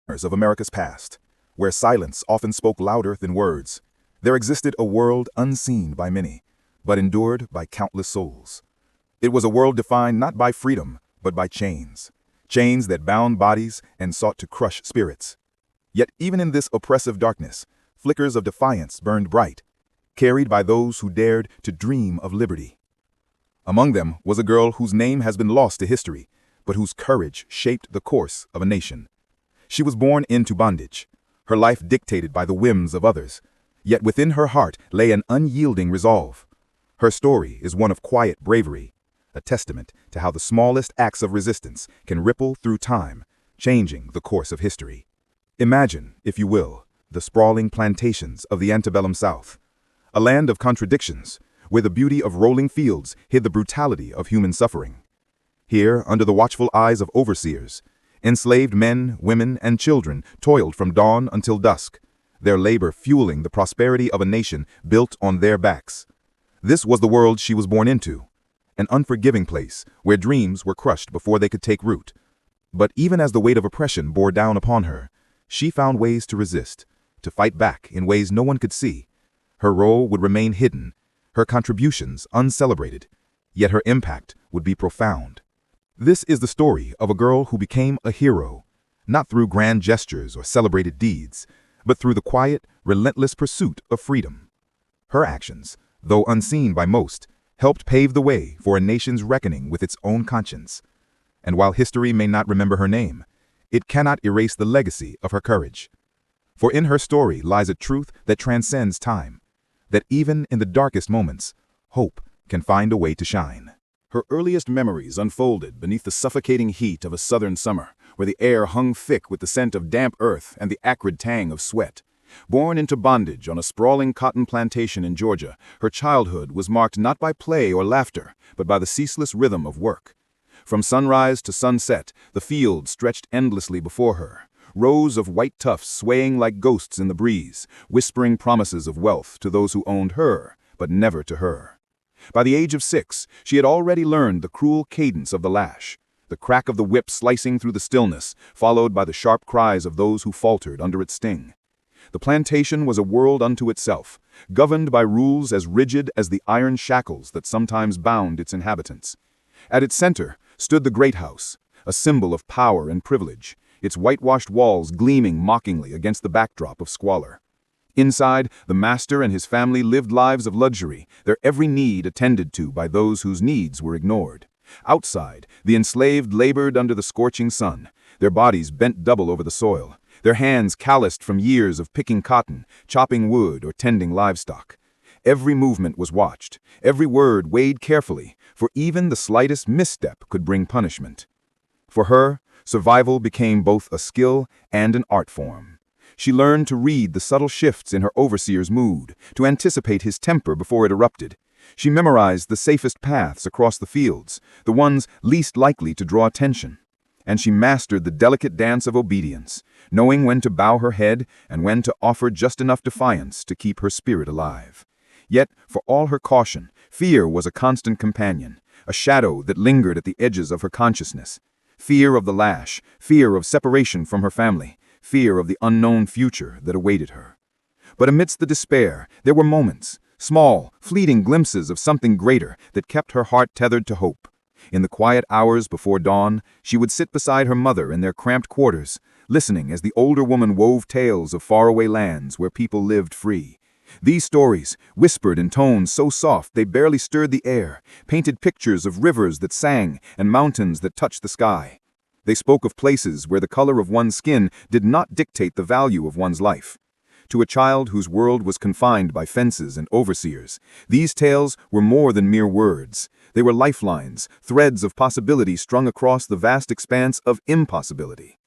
of America's past, where silence often spoke louder than words, there existed a world unseen by many, but endured by countless souls. It was a world defined not by freedom, but by chains. Chains that bound bodies and sought to crush spirits. Yet even in this oppressive darkness, flickers of defiance burned bright, carried by those who dared to dream of liberty. Among them was a girl whose name has been lost to history, but whose courage shaped the course of a nation. She was born into bondage, her life dictated by the whims of others, yet within her heart lay an unyielding resolve. Her story is one of quiet bravery, a testament to how the smallest acts of resistance can ripple through time, changing the course of history. Imagine, if you will, the sprawling plantations of the antebellum South, a land of contradictions, where the beauty of rolling fields hid the brutality of human suffering. Here, under the watchful eyes of overseers, enslaved men, women, and children toiled from dawn until dusk, their labor fueling the prosperity of a nation built on their backs. This was the world she was born into, an unforgiving place where dreams were crushed before they could take root. But even as the weight of oppression bore down upon her, she found ways to resist, to fight back in ways no one could see. Her role would remain hidden, her contributions uncelebrated, yet her impact would be profound. This is the story of a girl who became a hero, not through grand gestures or celebrated deeds, but through the quiet, relentless pursuit of freedom. Her actions, though unseen by most, helped pave the way for a nation's reckoning with its own conscience. And while history may not remember her name, it cannot erase the legacy of her courage. For in her story lies a truth that transcends time, that even in the darkest moments, hope can find a way to shine. Her earliest memories unfolded beneath the suffocating heat of a southern summer, where the air hung thick with the scent of damp earth and the acrid tang of sweat. Born into bondage on a sprawling cotton plantation in Georgia, her childhood was marked not by play or laughter, but by the ceaseless rhythm of work. From sunrise to sunset, the field stretched endlessly before her, rows of white tufts swaying like ghosts in the breeze, whispering promises of wealth to those who owned her, but never to her. By the age of 6, she had already learned the cruel cadence of the lash, the crack of the whip slicing through the stillness, followed by the sharp cries of those who faltered under its sting. The plantation was a world unto itself, governed by rules as rigid as the iron shackles that sometimes bound its inhabitants. At its center stood the great house, a symbol of power and privilege, its whitewashed walls gleaming mockingly against the backdrop of squalor. Inside, the master and his family lived lives of luxury, their every need attended to by those whose needs were ignored. Outside, the enslaved labored under the scorching sun, their bodies bent double over the soil, their hands calloused from years of picking cotton, chopping wood, or tending livestock. Every movement was watched, every word weighed carefully, for even the slightest misstep could bring punishment. For her, survival became both a skill and an art form. She learned to read the subtle shifts in her overseer's mood, to anticipate his temper before it erupted. She memorized the safest paths across the fields, the ones least likely to draw attention. And she mastered the delicate dance of obedience, knowing when to bow her head and when to offer just enough defiance to keep her spirit alive. Yet, for all her caution, fear was a constant companion, a shadow that lingered at the edges of her consciousness. Fear of the lash, fear of separation from her family, fear of the unknown future that awaited her. But amidst the despair, there were moments, small, fleeting glimpses of something greater that kept her heart tethered to hope. In the quiet hours before dawn, she would sit beside her mother in their cramped quarters, listening as the older woman wove tales of faraway lands where people lived free. These stories, whispered in tones so soft they barely stirred the air, painted pictures of rivers that sang and mountains that touched the sky. They spoke of places where the color of one's skin did not dictate the value of one's life. To a child whose world was confined by fences and overseers, these tales were more than mere words. They were lifelines, threads of possibility strung across the vast expanse of impossibility.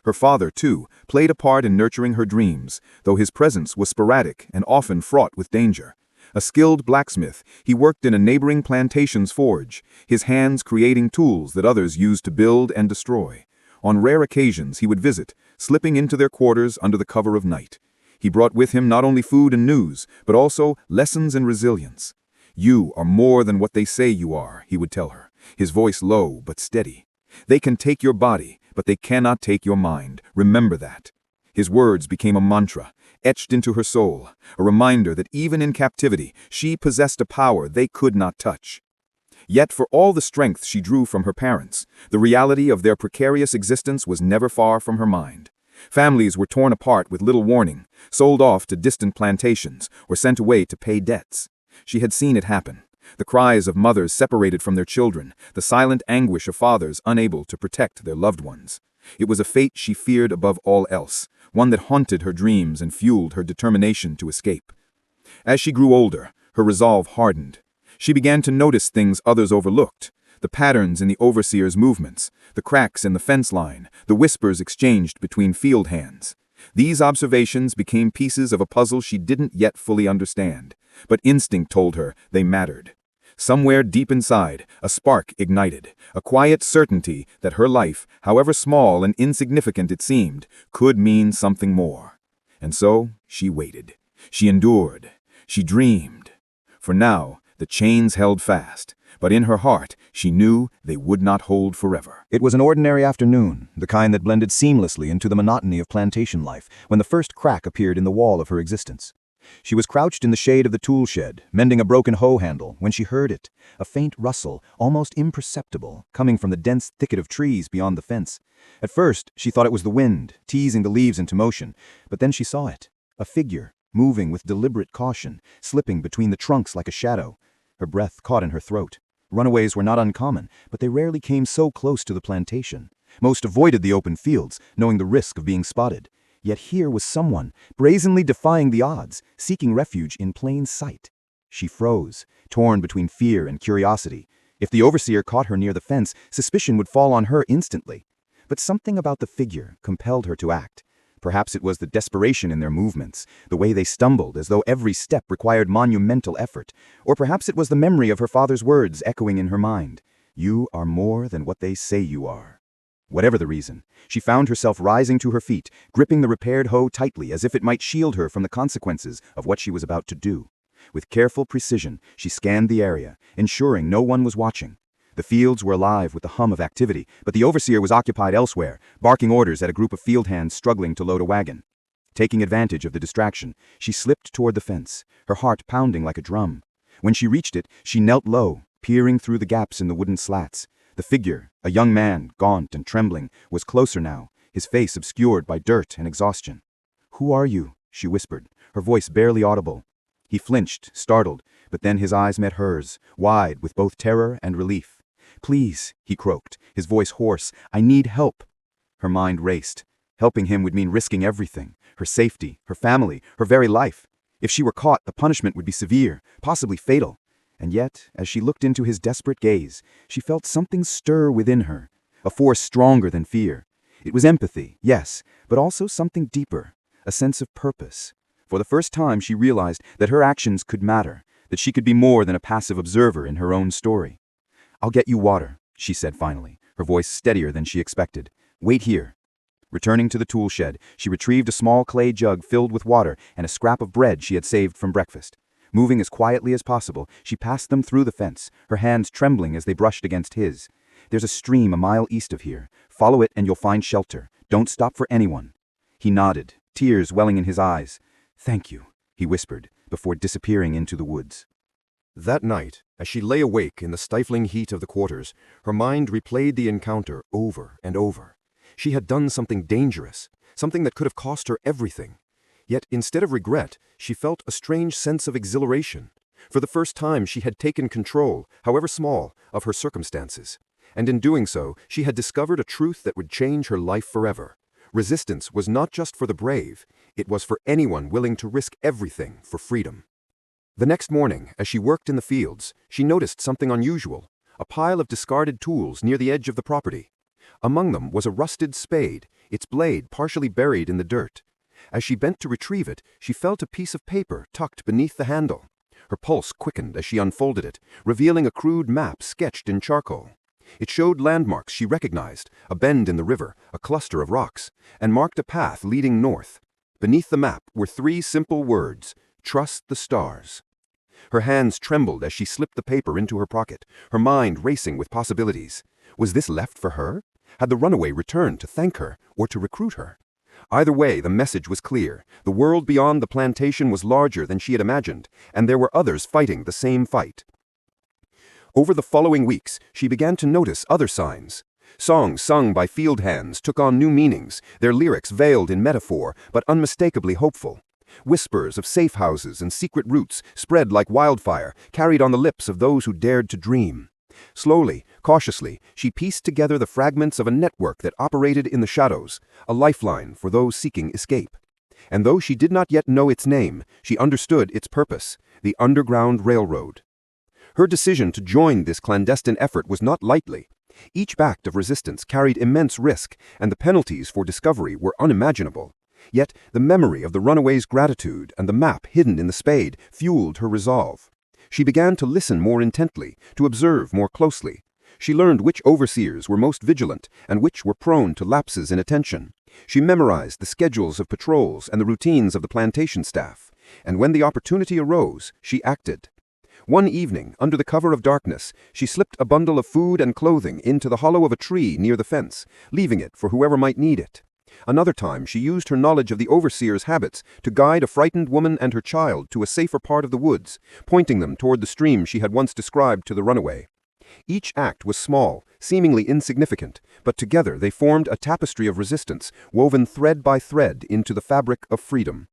Her father, too, played a part in nurturing her dreams, though his presence was sporadic and often fraught with danger. A skilled blacksmith, he worked in a neighboring plantation's forge, his hands creating tools that others used to build and destroy. On rare occasions he would visit, slipping into their quarters under the cover of night. He brought with him not only food and news, but also lessons in resilience. "You are more than what they say you are," he would tell her, his voice low but steady. "They can take your body, but they cannot take your mind. Remember that." His words became a mantra, etched into her soul, a reminder that even in captivity, she possessed a power they could not touch. Yet for all the strength she drew from her parents, the reality of their precarious existence was never far from her mind. Families were torn apart with little warning, sold off to distant plantations, or sent away to pay debts. She had seen it happen. The cries of mothers separated from their children, the silent anguish of fathers unable to protect their loved ones. It was a fate she feared above all else, one that haunted her dreams and fueled her determination to escape. As she grew older, her resolve hardened. She began to notice things others overlooked: the patterns in the overseer's movements, the cracks in the fence line, the whispers exchanged between field hands. These observations became pieces of a puzzle she didn't yet fully understand, but instinct told her they mattered. Somewhere deep inside, a spark ignited, a quiet certainty that her life, however small and insignificant it seemed, could mean something more. And so she waited. She endured. She dreamed. For now, the chains held fast, but in her heart, she knew they would not hold forever. It was an ordinary afternoon, the kind that blended seamlessly into the monotony of plantation life, when the first crack appeared in the wall of her existence. She was crouched in the shade of the tool shed, mending a broken hoe handle, when she heard it, a faint rustle, almost imperceptible, coming from the dense thicket of trees beyond the fence. At first, she thought it was the wind, teasing the leaves into motion, but then she saw it, a figure, moving with deliberate caution, slipping between the trunks like a shadow. Her breath caught in her throat. Runaways were not uncommon, but they rarely came so close to the plantation. Most avoided the open fields, knowing the risk of being spotted. Yet here was someone, brazenly defying the odds, seeking refuge in plain sight. She froze, torn between fear and curiosity. If the overseer caught her near the fence, suspicion would fall on her instantly. But something about the figure compelled her to act. Perhaps it was the desperation in their movements, the way they stumbled as though every step required monumental effort. Or perhaps it was the memory of her father's words echoing in her mind. "You are more than what they say you are." Whatever the reason, she found herself rising to her feet, gripping the repaired hoe tightly as if it might shield her from the consequences of what she was about to do. With careful precision, she scanned the area, ensuring no one was watching. The fields were alive with the hum of activity, but the overseer was occupied elsewhere, barking orders at a group of field hands struggling to load a wagon. Taking advantage of the distraction, she slipped toward the fence, her heart pounding like a drum. When she reached it, she knelt low, peering through the gaps in the wooden slats. The figure, a young man, gaunt and trembling, was closer now, his face obscured by dirt and exhaustion. "Who are you?" she whispered, her voice barely audible. He flinched, startled, but then his eyes met hers, wide with both terror and relief. "Please," he croaked, his voice hoarse, "I need help." Her mind raced. Helping him would mean risking everything, her safety, her family, her very life. If she were caught, the punishment would be severe, possibly fatal. And yet, as she looked into his desperate gaze, she felt something stir within her, a force stronger than fear. It was empathy, yes, but also something deeper, a sense of purpose. For the first time she realized that her actions could matter, that she could be more than a passive observer in her own story. "I'll get you water," she said finally, her voice steadier than she expected. "Wait here." Returning to the tool shed, she retrieved a small clay jug filled with water and a scrap of bread she had saved from breakfast. Moving as quietly as possible, she passed them through the fence, her hands trembling as they brushed against his. "There's a stream a mile east of here. Follow it and you'll find shelter. Don't stop for anyone." He nodded, tears welling in his eyes. "Thank you," he whispered, before disappearing into the woods. That night, as she lay awake in the stifling heat of the quarters, her mind replayed the encounter over and over. She had done something dangerous, something that could have cost her everything. Yet instead of regret, she felt a strange sense of exhilaration. For the first time she had taken control, however small, of her circumstances. And in doing so, she had discovered a truth that would change her life forever. Resistance was not just for the brave, it was for anyone willing to risk everything for freedom. The next morning, as she worked in the fields, she noticed something unusual, a pile of discarded tools near the edge of the property. Among them was a rusted spade, its blade partially buried in the dirt. As she bent to retrieve it, she felt a piece of paper tucked beneath the handle. Her pulse quickened as she unfolded it, revealing a crude map sketched in charcoal. It showed landmarks she recognized, a bend in the river, a cluster of rocks, and marked a path leading north. Beneath the map were 3 simple words: "Trust the stars." Her hands trembled as she slipped the paper into her pocket, her mind racing with possibilities. Was this left for her? Had the runaway returned to thank her or to recruit her? Either way, the message was clear. The world beyond the plantation was larger than she had imagined, and there were others fighting the same fight. Over the following weeks, she began to notice other signs. Songs sung by field hands took on new meanings, their lyrics veiled in metaphor, but unmistakably hopeful. Whispers of safe houses and secret routes spread like wildfire, carried on the lips of those who dared to dream. Slowly, cautiously, she pieced together the fragments of a network that operated in the shadows, a lifeline for those seeking escape. And though she did not yet know its name, she understood its purpose: the Underground Railroad. Her decision to join this clandestine effort was not lightly. Each act of resistance carried immense risk, and the penalties for discovery were unimaginable. Yet the memory of the runaway's gratitude and the map hidden in the spade fueled her resolve. She began to listen more intently, to observe more closely. She learned which overseers were most vigilant and which were prone to lapses in attention. She memorized the schedules of patrols and the routines of the plantation staff, and when the opportunity arose, she acted. One evening, under the cover of darkness, she slipped a bundle of food and clothing into the hollow of a tree near the fence, leaving it for whoever might need it. Another time, she used her knowledge of the overseer's habits to guide a frightened woman and her child to a safer part of the woods, pointing them toward the stream she had once described to the runaway. Each act was small, seemingly insignificant, but together they formed a tapestry of resistance, woven thread by thread into the fabric of freedom.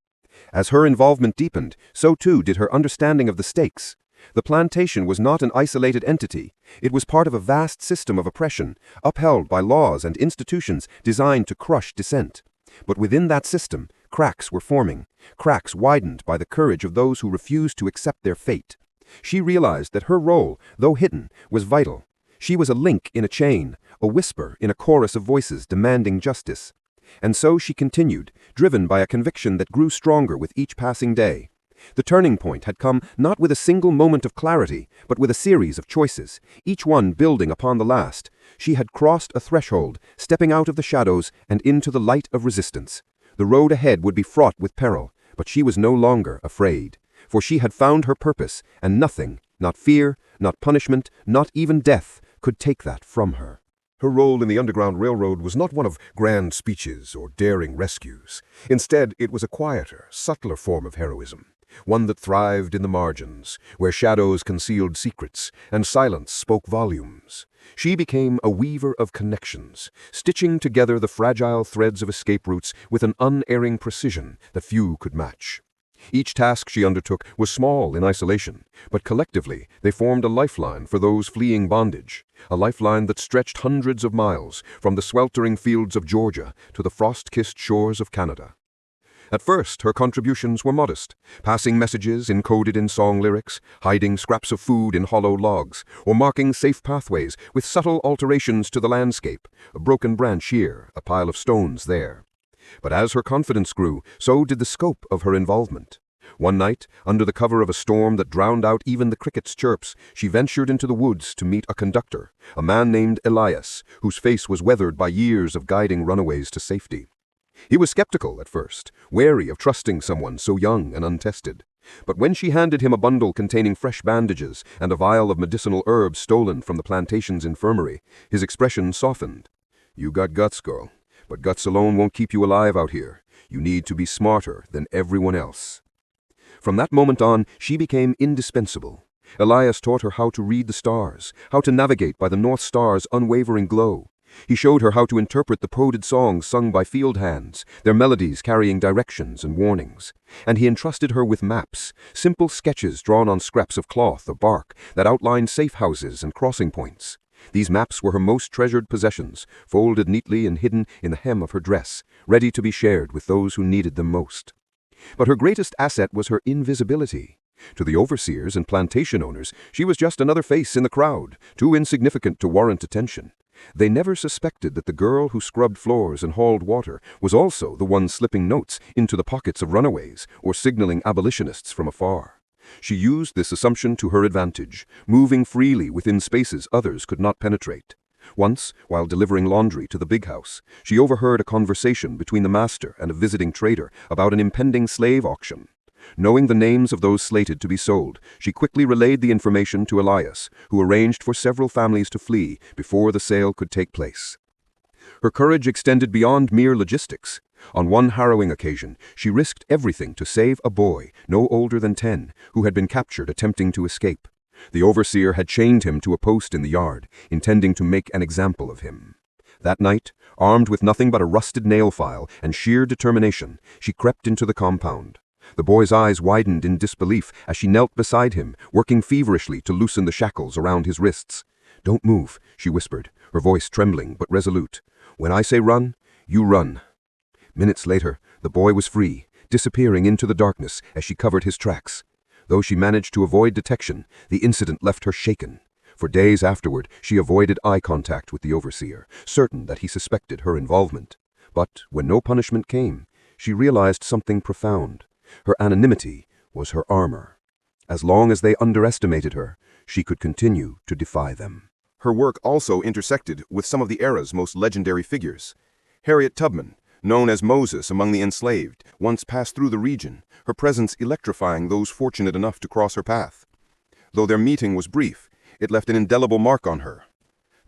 As her involvement deepened, so too did her understanding of the stakes. The plantation was not an isolated entity. It was part of a vast system of oppression, upheld by laws and institutions designed to crush dissent. But within that system, cracks were forming, cracks widened by the courage of those who refused to accept their fate. She realized that her role, though hidden, was vital. She was a link in a chain, a whisper in a chorus of voices demanding justice. And so she continued, driven by a conviction that grew stronger with each passing day. The turning point had come not with a single moment of clarity, but with a series of choices, each one building upon the last. She had crossed a threshold, stepping out of the shadows and into the light of resistance. The road ahead would be fraught with peril, but she was no longer afraid. For she had found her purpose, and nothing, not fear, not punishment, not even death, could take that from her. Her role in the Underground Railroad was not one of grand speeches or daring rescues. Instead, it was a quieter, subtler form of heroism, one that thrived in the margins, where shadows concealed secrets and silence spoke volumes. She became a weaver of connections, stitching together the fragile threads of escape routes with an unerring precision that few could match. Each task she undertook was small in isolation, but collectively they formed a lifeline for those fleeing bondage, a lifeline that stretched hundreds of miles from the sweltering fields of Georgia to the frost-kissed shores of Canada. At first, her contributions were modest, passing messages encoded in song lyrics, hiding scraps of food in hollow logs, or marking safe pathways with subtle alterations to the landscape, a broken branch here, a pile of stones there. But as her confidence grew, so did the scope of her involvement. One night, under the cover of a storm that drowned out even the crickets' chirps, she ventured into the woods to meet a conductor, a man named Elias, whose face was weathered by years of guiding runaways to safety. He was skeptical at first, wary of trusting someone so young and untested. But when she handed him a bundle containing fresh bandages and a vial of medicinal herbs stolen from the plantation's infirmary, his expression softened. "You got guts, girl, but guts alone won't keep you alive out here. You need to be smarter than everyone else." From that moment on, she became indispensable. Elias taught her how to read the stars, how to navigate by the North Star's unwavering glow. He showed her how to interpret the coded songs sung by field hands, their melodies carrying directions and warnings. And he entrusted her with maps, simple sketches drawn on scraps of cloth or bark that outlined safe houses and crossing points. These maps were her most treasured possessions, folded neatly and hidden in the hem of her dress, ready to be shared with those who needed them most. But her greatest asset was her invisibility. To the overseers and plantation owners, she was just another face in the crowd, too insignificant to warrant attention. They never suspected that the girl who scrubbed floors and hauled water was also the one slipping notes into the pockets of runaways or signaling abolitionists from afar. She used this assumption to her advantage, moving freely within spaces others could not penetrate. Once, while delivering laundry to the big house, she overheard a conversation between the master and a visiting trader about an impending slave auction. Knowing the names of those slated to be sold, she quickly relayed the information to Elias, who arranged for several families to flee before the sale could take place. Her courage extended beyond mere logistics. On one harrowing occasion, she risked everything to save a boy, no older than 10, who had been captured attempting to escape. The overseer had chained him to a post in the yard, intending to make an example of him. That night, armed with nothing but a rusted nail file and sheer determination, she crept into the compound. The boy's eyes widened in disbelief as she knelt beside him, working feverishly to loosen the shackles around his wrists. "Don't move," she whispered, her voice trembling but resolute. "When I say run, you run." Minutes later, the boy was free, disappearing into the darkness as she covered his tracks. Though she managed to avoid detection, the incident left her shaken. For days afterward, she avoided eye contact with the overseer, certain that he suspected her involvement. But when no punishment came, she realized something profound. Her anonymity was her armor. As long as they underestimated her, she could continue to defy them. Her work also intersected with some of the era's most legendary figures. Harriet Tubman, known as Moses among the enslaved, once passed through the region, her presence electrifying those fortunate enough to cross her path. Though their meeting was brief, it left an indelible mark on her.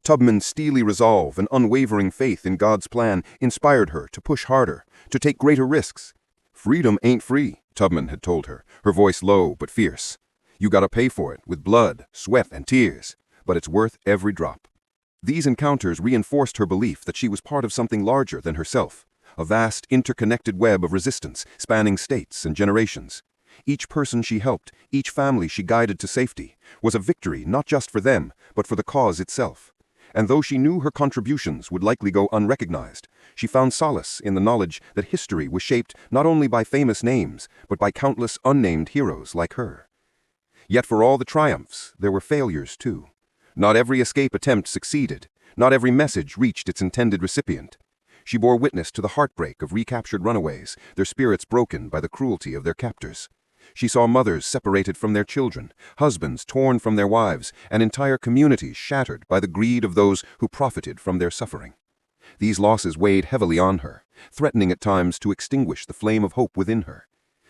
Tubman's steely resolve and unwavering faith in God's plan inspired her to push harder, to take greater risks. "Freedom ain't free," Tubman had told her, her voice low but fierce. "You gotta pay for it with blood, sweat, and tears, but it's worth every drop." These encounters reinforced her belief that she was part of something larger than herself, a vast, interconnected web of resistance spanning states and generations. Each person she helped, each family she guided to safety, was a victory not just for them, but for the cause itself. And though she knew her contributions would likely go unrecognized, she found solace in the knowledge that history was shaped not only by famous names, but by countless unnamed heroes like her. Yet for all the triumphs, there were failures too. Not every escape attempt succeeded. Not every message reached its intended recipient. She bore witness to the heartbreak of recaptured runaways, their spirits broken by the cruelty of their captors. She saw mothers separated from their children, husbands torn from their wives, and entire communities shattered by the greed of those who profited from their suffering. These losses weighed heavily on her, threatening at times to extinguish the flame of hope within her.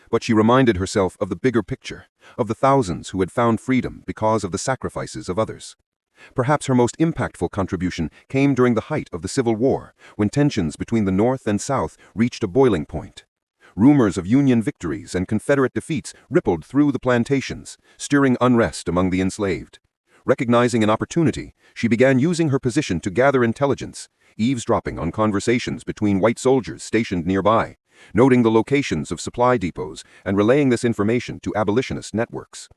But she reminded herself of the bigger picture, of the thousands who had found freedom because of the sacrifices of others. Perhaps her most impactful contribution came during the height of the Civil War, when tensions between the North and South reached a boiling point. Rumors of Union victories and Confederate defeats rippled through the plantations, stirring unrest among the enslaved. Recognizing an opportunity, she began using her position to gather intelligence, eavesdropping on conversations between white soldiers stationed nearby, noting the locations of supply depots and relaying this information to abolitionist networks.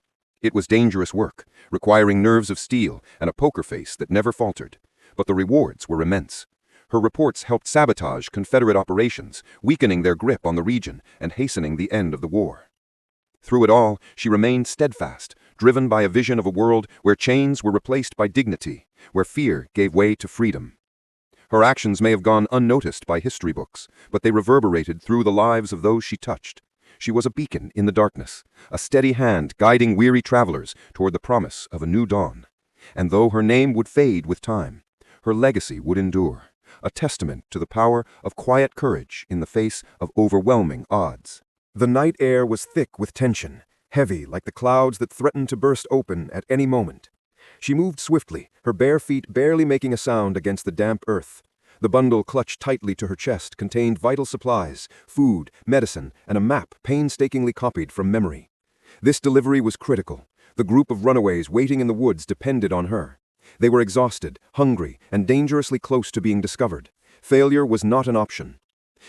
It was dangerous work, requiring nerves of steel and a poker face that never faltered, but the rewards were immense. Her reports helped sabotage Confederate operations, weakening their grip on the region and hastening the end of the war. Through it all, she remained steadfast, driven by a vision of a world where chains were replaced by dignity, where fear gave way to freedom. Her actions may have gone unnoticed by history books, but they reverberated through the lives of those she touched. She was a beacon in the darkness, a steady hand guiding weary travelers toward the promise of a new dawn. And though her name would fade with time, her legacy would endure, a testament to the power of quiet courage in the face of overwhelming odds. The night air was thick with tension, heavy like the clouds that threatened to burst open at any moment. She moved swiftly, her bare feet barely making a sound against the damp earth. The bundle clutched tightly to her chest contained vital supplies, food, medicine, and a map painstakingly copied from memory. This delivery was critical. The group of runaways waiting in the woods depended on her. They were exhausted, hungry, and dangerously close to being discovered. Failure was not an option.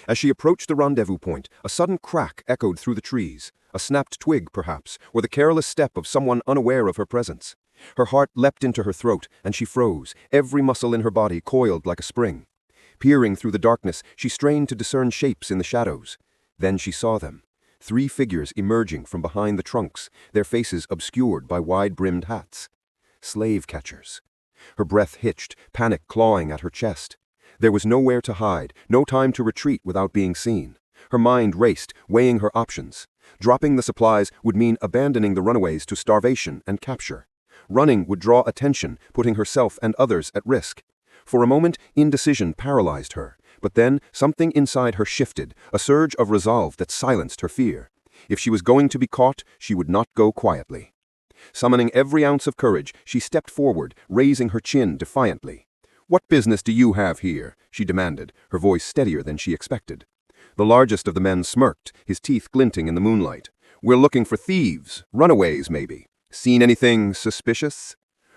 As she approached the rendezvous point, a sudden crack echoed through the trees, a snapped twig, perhaps, or the careless step of someone unaware of her presence. Her heart leapt into her throat, and she froze, every muscle in her body coiled like a spring. Peering through the darkness, she strained to discern shapes in the shadows. Then she saw them. 3 figures emerging from behind the trunks, their faces obscured by wide-brimmed hats. Slave catchers. Her breath hitched, panic clawing at her chest. There was nowhere to hide, no time to retreat without being seen. Her mind raced, weighing her options. Dropping the supplies would mean abandoning the runaways to starvation and capture. Running would draw attention, putting herself and others at risk. For a moment, indecision paralyzed her, but then something inside her shifted, a surge of resolve that silenced her fear. If she was going to be caught, she would not go quietly. Summoning every ounce of courage, she stepped forward, raising her chin defiantly. "What business do you have here?" she demanded, her voice steadier than she expected. The largest of the men smirked, his teeth glinting in the moonlight. "We're looking for thieves, runaways maybe. Seen anything suspicious?"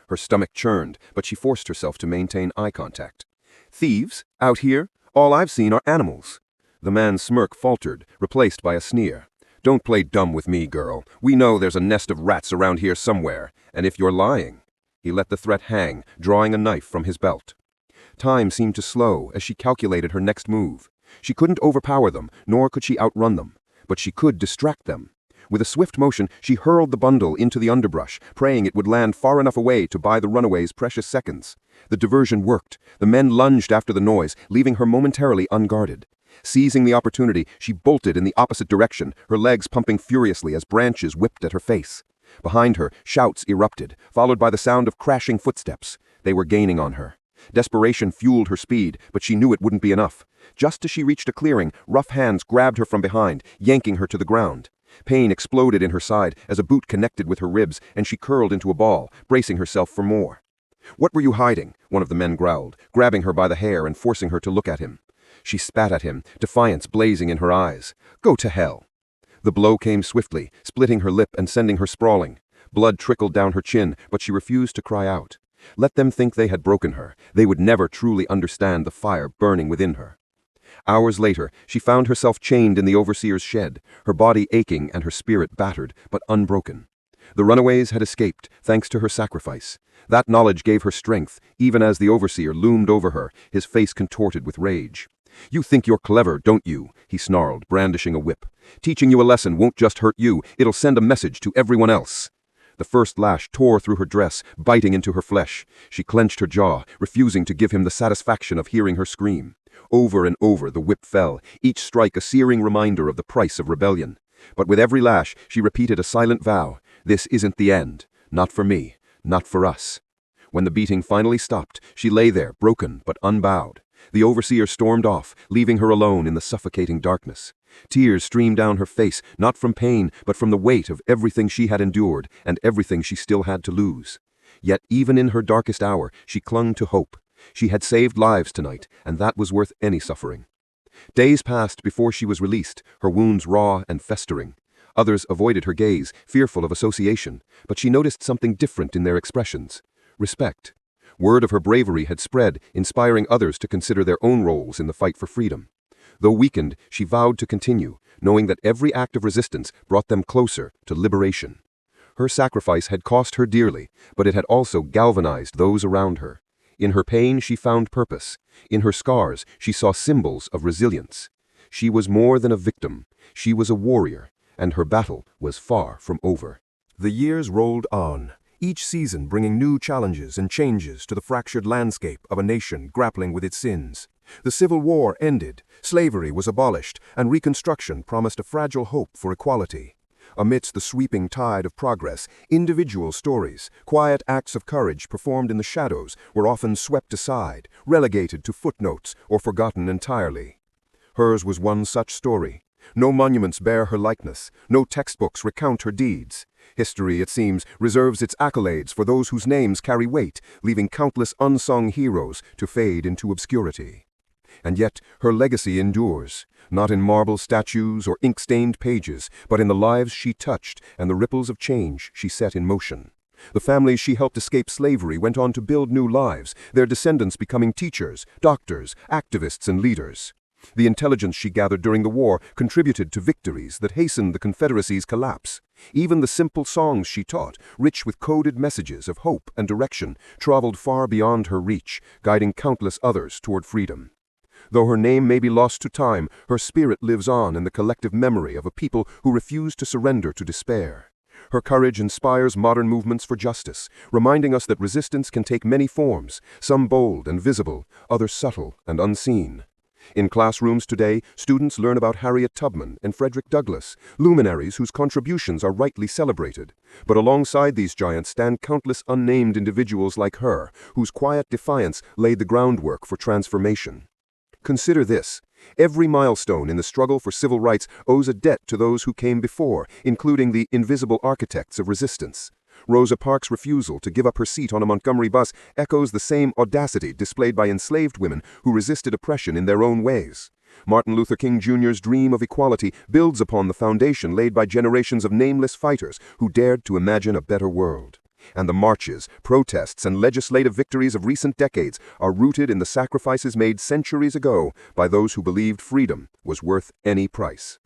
Her stomach churned, but she forced herself to maintain eye contact. "Thieves? Out here? All I've seen are animals." The man's smirk faltered, replaced by a sneer. "Don't play dumb with me, girl. We know there's a nest of rats around here somewhere, and if you're lying—" He let the threat hang, drawing a knife from his belt. Time seemed to slow as she calculated her next move. She couldn't overpower them, nor could she outrun them, but she could distract them. With a swift motion, she hurled the bundle into the underbrush, praying it would land far enough away to buy the runaways precious seconds. The diversion worked. The men lunged after the noise, leaving her momentarily unguarded. Seizing the opportunity, she bolted in the opposite direction, her legs pumping furiously as branches whipped at her face. Behind her, shouts erupted, followed by the sound of crashing footsteps. They were gaining on her. Desperation fueled her speed, but she knew it wouldn't be enough. Just as she reached a clearing, rough hands grabbed her from behind, yanking her to the ground. Pain exploded in her side as a boot connected with her ribs, and she curled into a ball, bracing herself for more. "What were you hiding?" one of the men growled, grabbing her by the hair and forcing her to look at him. She spat at him, defiance blazing in her eyes. "Go to hell." The blow came swiftly, splitting her lip and sending her sprawling. Blood trickled down her chin, but she refused to cry out. Let them think they had broken her. They would never truly understand the fire burning within her. Hours later, she found herself chained in the overseer's shed, her body aching and her spirit battered, but unbroken. The runaways had escaped, thanks to her sacrifice. That knowledge gave her strength, even as the overseer loomed over her, his face contorted with rage. "You think you're clever, don't you?" he snarled, brandishing a whip. "Teaching you a lesson won't just hurt you, it'll send a message to everyone else." The first lash tore through her dress, biting into her flesh. She clenched her jaw, refusing to give him the satisfaction of hearing her scream. Over and over the whip fell, each strike a searing reminder of the price of rebellion. But with every lash, she repeated a silent vow: "This isn't the end. Not for me. Not for us." When the beating finally stopped, she lay there, broken but unbowed. The overseer stormed off, leaving her alone in the suffocating darkness. Tears streamed down her face, not from pain, but from the weight of everything she had endured and everything she still had to lose. Yet even in her darkest hour, she clung to hope. She had saved lives tonight, and that was worth any suffering. Days passed before she was released, her wounds raw and festering. Others avoided her gaze, fearful of association, but she noticed something different in their expressions: respect. Word of her bravery had spread, inspiring others to consider their own roles in the fight for freedom. Though weakened, she vowed to continue, knowing that every act of resistance brought them closer to liberation. Her sacrifice had cost her dearly, but it had also galvanized those around her. In her pain she found purpose. In her scars she saw symbols of resilience. She was more than a victim. She was a warrior, and her battle was far from over. The years rolled on, each season bringing new challenges and changes to the fractured landscape of a nation grappling with its sins. The Civil War ended, slavery was abolished, and Reconstruction promised a fragile hope for equality. Amidst the sweeping tide of progress, individual stories, quiet acts of courage performed in the shadows, were often swept aside, relegated to footnotes, or forgotten entirely. Hers was one such story. No monuments bear her likeness, no textbooks recount her deeds. History, it seems, reserves its accolades for those whose names carry weight, leaving countless unsung heroes to fade into obscurity. And yet her legacy endures, not in marble statues or ink-stained pages, but in the lives she touched and the ripples of change she set in motion. The families she helped escape slavery went on to build new lives, their descendants becoming teachers, doctors, activists, and leaders. The intelligence she gathered during the war contributed to victories that hastened the Confederacy's collapse. Even the simple songs she taught, rich with coded messages of hope and direction, traveled far beyond her reach, guiding countless others toward freedom. Though her name may be lost to time, her spirit lives on in the collective memory of a people who refused to surrender to despair. Her courage inspires modern movements for justice, reminding us that resistance can take many forms, some bold and visible, others subtle and unseen. In classrooms today, students learn about Harriet Tubman and Frederick Douglass, luminaries whose contributions are rightly celebrated. But alongside these giants stand countless unnamed individuals like her, whose quiet defiance laid the groundwork for transformation. Consider this: every milestone in the struggle for civil rights owes a debt to those who came before, including the invisible architects of resistance. Rosa Parks' refusal to give up her seat on a Montgomery bus echoes the same audacity displayed by enslaved women who resisted oppression in their own ways. Martin Luther King Jr.'s dream of equality builds upon the foundation laid by generations of nameless fighters who dared to imagine a better world. And the marches, protests, and legislative victories of recent decades are rooted in the sacrifices made centuries ago by those who believed freedom was worth any price.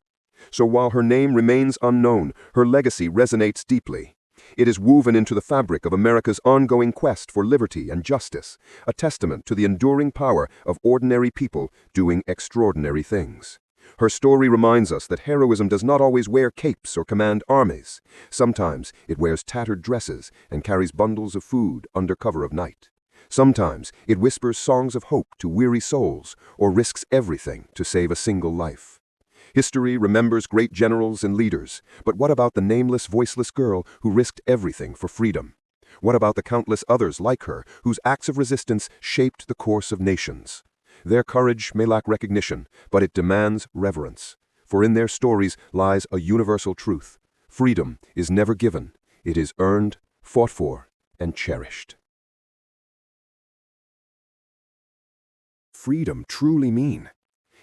So while her name remains unknown, her legacy resonates deeply. It is woven into the fabric of America's ongoing quest for liberty and justice, a testament to the enduring power of ordinary people doing extraordinary things. Her story reminds us that heroism does not always wear capes or command armies. Sometimes it wears tattered dresses and carries bundles of food under cover of night. Sometimes it whispers songs of hope to weary souls or risks everything to save a single life. History remembers great generals and leaders, but what about the nameless, voiceless girl who risked everything for freedom? What about the countless others like her whose acts of resistance shaped the course of nations? Their courage may lack recognition, but it demands reverence. For in their stories lies a universal truth. Freedom is never given. It is earned, fought for, and cherished. Freedom truly mean?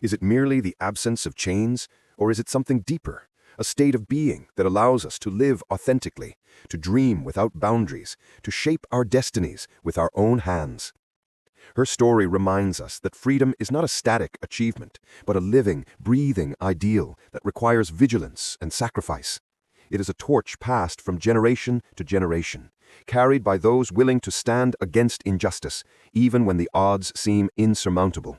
Is it merely the absence of chains, or is it something deeper, a state of being that allows us to live authentically, to dream without boundaries, to shape our destinies with our own hands? Her story reminds us that freedom is not a static achievement, but a living, breathing ideal that requires vigilance and sacrifice. It is a torch passed from generation to generation, carried by those willing to stand against injustice, even when the odds seem insurmountable.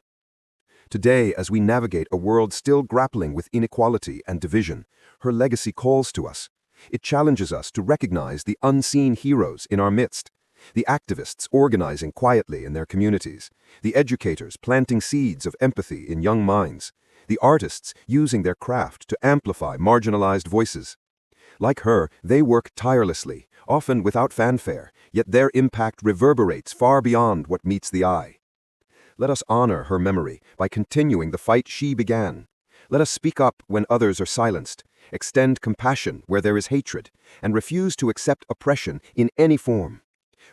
Today, as we navigate a world still grappling with inequality and division, her legacy calls to us. It challenges us to recognize the unseen heroes in our midst, the activists organizing quietly in their communities, the educators planting seeds of empathy in young minds, the artists using their craft to amplify marginalized voices. Like her, they work tirelessly, often without fanfare, yet their impact reverberates far beyond what meets the eye. Let us honor her memory by continuing the fight she began. Let us speak up when others are silenced, extend compassion where there is hatred, and refuse to accept oppression in any form.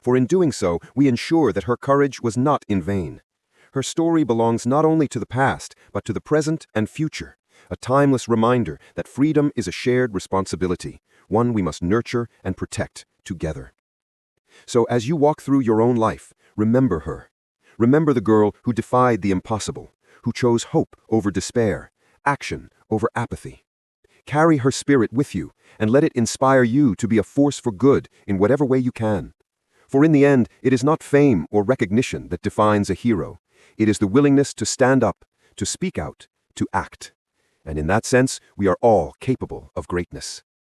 For in doing so, we ensure that her courage was not in vain. Her story belongs not only to the past, but to the present and future, a timeless reminder that freedom is a shared responsibility, one we must nurture and protect together. So as you walk through your own life, remember her. Remember the girl who defied the impossible, who chose hope over despair, action over apathy. Carry her spirit with you, and let it inspire you to be a force for good in whatever way you can. For in the end, it is not fame or recognition that defines a hero. It is the willingness to stand up, to speak out, to act. And in that sense, we are all capable of greatness.